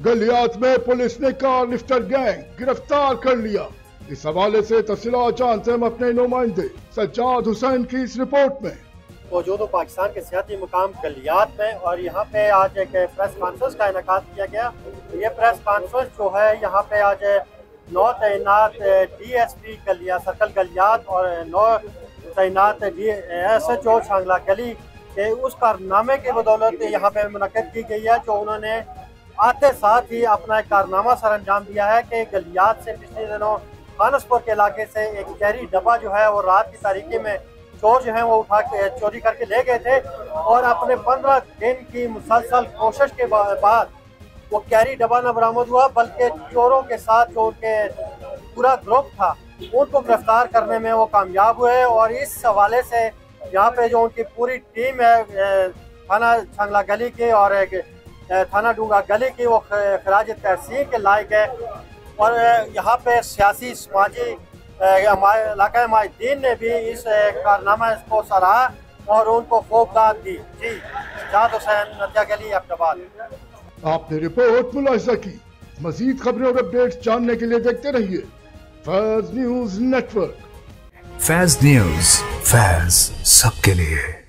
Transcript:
गलियात में पुलिस ने car lifter gang गिरफ्तार कर लिया। इस हवाले से तफसीलात जानते हैं हम अपने नुमाइंदे सज्जाद हुसैन की इस रिपोर्ट में। मौजूद पाकिस्तान के सियाती मुकाम गलियात में, और यहाँ पे आज एक प्रेस कॉन्फ्रेंस का इनेकाद किया गया। ये प्रेस कॉन्फ्रेंस जो है यहाँ पे आज 9 तैनात DSP गलियात सर्कल गलियात और 9 तैनात SHO छांगला गली के उस कारनामे के बदौलत यहाँ पे मुनक्किद की गई है, जो उन्होंने आते साथ ही अपना एक कारनामा सर अंजाम दिया है कि गलियात से पिछले दिनों खानसपुर के इलाके से एक कैरी डब्बा जो है वो रात की तारीकी में चोर जो है वो उठा के चोरी करके ले गए थे, और अपने 15 दिन की मुसलसल कोशिश के बाद वो कैरी डब्बा न बरामद हुआ, बल्कि चोरों के साथ जो उनके पूरा ग्रुप था उनको गिरफ्तार करने में वो कामयाब हुए। और इस हवाले से यहाँ पे जो उनकी पूरी टीम है थाना छांगला गली की और थाना डूंगा गली की, वो खराज तहसीन के लायक है। और यहाँ पे सियासी समाजी इलाका माहिदीन ने भी इस कारनामा को सराहा और उनको खूबदाद दी। जी, सज्जाद हुसैन, नदिया गली, अहमदाबाद। आपने रिपोर्ट मुलाहिजा की। मजीद खबरें और अपडेट्स जानने के लिए देखते रहिए फैज़ न्यूज़ नेटवर्क। फैज़ न्यूज़, फैज़ सबके लिए।